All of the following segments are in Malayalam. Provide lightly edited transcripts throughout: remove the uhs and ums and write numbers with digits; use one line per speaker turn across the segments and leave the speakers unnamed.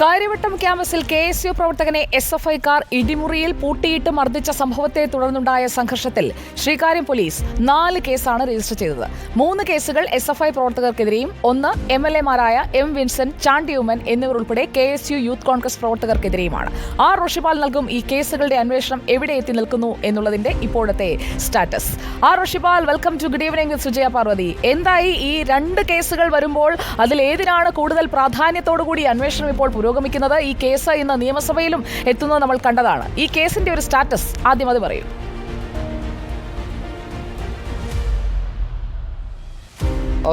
കാര്യവട്ടം ക്യാമ്പസിൽ KSU പ്രവർത്തകനെ SFI-ക്കാർ ഇടിമുറിയിൽ പൂട്ടിയിട്ട് മർദ്ദിച്ച സംഭവത്തെ തുടർന്നുണ്ടായ സംഘർഷത്തിൽ ശ്രീകാര്യം പോലീസ് 4 കേസാണ് രജിസ്റ്റർ ചെയ്തത്. 3 കേസുകൾ SFI പ്രവർത്തകർക്കെതിരെയും 1 MLA-മാരായ M. വിൻസെന്റ്, ചാണ്ടി ഉമ്മൻ എന്നിവർ ഉൾപ്പെടെ KSU യൂത്ത് കോൺഗ്രസ് പ്രവർത്തകർക്കെതിരെയുമാണ്. R. റോഷിപാൽ നൽകും ഈ കേസുകളുടെ അന്വേഷണം എവിടെ എത്തി നിൽക്കുന്നു എന്നുള്ളതിന്റെ ഇപ്പോഴത്തെ status. R. Roshipal, welcome to good evening with Sujaya Parvathy. എന്തായി ഈ 2 കേസുകൾ വരുമ്പോൾ അതിലേതിനാണ് കൂടുതൽ പ്രാധാന്യത്തോടുകൂടി അന്വേഷണം ഇപ്പോൾ പുരോഗമിക്കുന്നത്? ഈ കേസ് ഇന്ന് നിയമസഭയിലും എത്തുന്നത് നമ്മൾ കണ്ടതാണ്. ഈ കേസിന്റെ ഒരു സ്റ്റാറ്റസ് ആദ്യം അത് പറയൂ.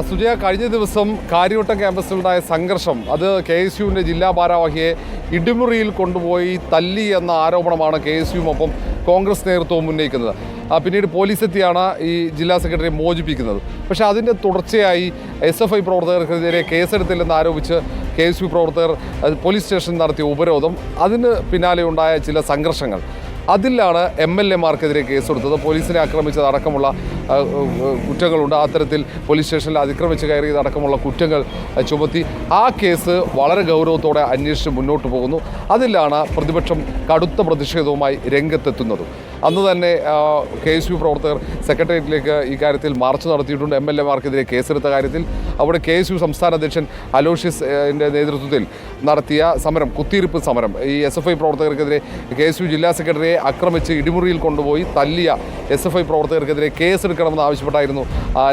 സുജയ, കഴിഞ്ഞ ദിവസം കാര്യവട്ടം ക്യാമ്പസിലുണ്ടായ സംഘർഷം അത് KSUവിൻ്റെ ജില്ലാ ഭാരവാഹിയെ ഇടിമുറിയിൽ കൊണ്ടുപോയി തല്ലി എന്ന ആരോപണമാണ് KSUവുമൊപ്പം കോൺഗ്രസ് നേതൃത്വവും ഉന്നയിക്കുന്നത്. പിന്നീട് പോലീസ് എത്തിയാണ് ഈ ജില്ലാ സെക്രട്ടറിയെ മോചിപ്പിക്കുന്നത്. പക്ഷേ അതിൻ്റെ തുടർച്ചയായി SFI പ്രവർത്തകർക്കെതിരെ കേസെടുത്തില്ലെന്ന് ആരോപിച്ച് KSU പ്രവർത്തകർ പോലീസ് സ്റ്റേഷനിൽ നടത്തിയ ഉപരോധം, അതിന് പിന്നാലെ ഉണ്ടായ ചില സംഘർഷങ്ങൾ, അതിലാണ് MLA-മാർക്കെതിരെ കേസെടുത്തത്. പോലീസിനെ ആക്രമിച്ചതടക്കമുള്ള കുറ്റങ്ങളുണ്ട്. അത്തരത്തിൽ പോലീസ് സ്റ്റേഷനിൽ അതിക്രമിച്ച് കയറിയതടക്കമുള്ള കുറ്റങ്ങൾ ചുമത്തി ആ കേസ് വളരെ ഗൗരവത്തോടെ അന്വേഷിച്ച് മുന്നോട്ട് പോകുന്നു. അതിലാണ് പ്രതിപക്ഷം കടുത്ത പ്രതിഷേധവുമായി രംഗത്തെത്തുന്നത്. അന്ന് തന്നെ KSU പ്രവർത്തകർ സെക്രട്ടേറിയറ്റിലേക്ക് ഈ കാര്യത്തിൽ മാർച്ച് നടത്തിയിട്ടുണ്ട്. MLA-മാർക്കെതിരെ കേസെടുത്ത കാര്യത്തിൽ അവിടെ KSU സംസ്ഥാന അധ്യക്ഷൻ അലോഷ്യസിൻ്റെ നേതൃത്വത്തിൽ നടത്തിയ സമരം, കുത്തിയിരിപ്പ് സമരം, ഈ SFI പ്രവർത്തകർക്കെതിരെ KSU ജില്ലാ സെക്രട്ടറിയെ ആക്രമിച്ച് ഇടിമുറിയിൽ കൊണ്ടുപോയി തല്ലിയ SFI പ്രവർത്തകർക്കെതിരെ കേസെടുക്കണമെന്ന് ആവശ്യപ്പെട്ടായിരുന്നു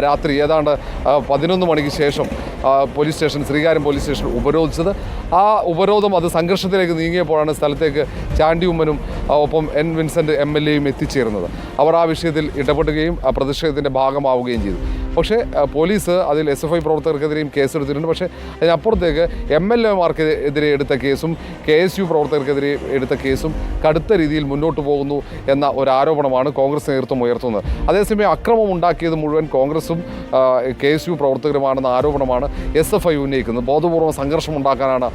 രാത്രി ഏതാണ്ട് 11 മണിക്ക് ശേഷം police station, Sreekaryam police station ഉപരോധിച്ചത്. ആ ഉപരോധം അത് സംഘർഷത്തിലേക്ക് നീങ്ങിയപ്പോഴാണ് സ്ഥലത്തേക്ക് ചാണ്ടി ഉമ്മനും ഒപ്പം N. വിൻസെന്റ് MLA-യും എത്തിച്ചേരുന്നത്. അവർ ആ വിഷയത്തിൽ ഇടപെടുകയും പ്രതിഷേധത്തിൻ്റെ ഭാഗമാവുകയും ചെയ്തു. പക്ഷേ പോലീസ് അതിൽ SFI പ്രവർത്തകർക്കെതിരെയും കേസെടുത്തിട്ടുണ്ട്. പക്ഷേ അതിനപ്പുറത്തേക്ക് MLA-മാർക്കെതിരെ എടുത്ത കേസും KSU പ്രവർത്തകർക്കെതിരെ എടുത്ത കേസും കടുത്ത രീതിയിൽ മുന്നോട്ട് പോകുന്നു എന്ന ഒരു ആരോപണമാണ് കോൺഗ്രസ് നേതൃത്വം ഉയർത്തുന്നത്. അതേസമയം അക്രമം ഉണ്ടാക്കിയത് മുഴുവൻ കോൺഗ്രസും KSU പ്രവർത്തകരുമാണെന്ന ആരോപണമാണ് SFI ഉന്നയിക്കുന്നത്. ബോധപൂർവ്വം സംഘർഷം ഉണ്ടാക്കാനാണ്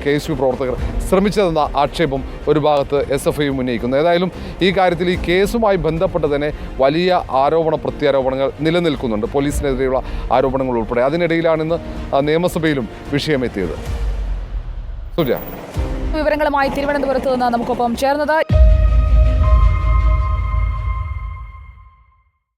KSU പ്രവർത്തകർ ശ്രമിച്ചതെന്ന ആക്ഷേപം ഒരു ഭാഗത്ത് SFI ഉന്നയിക്കുന്നു. ഏതായാലും ഈ കാര്യത്തിൽ ഈ കേസുമായി ബന്ധപ്പെട്ട് തന്നെ വലിയ ആരോപണ പ്രത്യാരോപണങ്ങൾ നിലനിൽക്കുന്നുണ്ട്, പോലീസിനെതിരെയുള്ള ആരോപണങ്ങൾ ഉൾപ്പെടെ. അതിനിടയിലാണ് ഇന്ന് നിയമസഭയിലും വിഷയമെത്തിയത്.
വിവരങ്ങളുമായി തിരുവനന്തപുരത്ത് നിന്ന് നമുക്കൊപ്പം ചേർന്നത്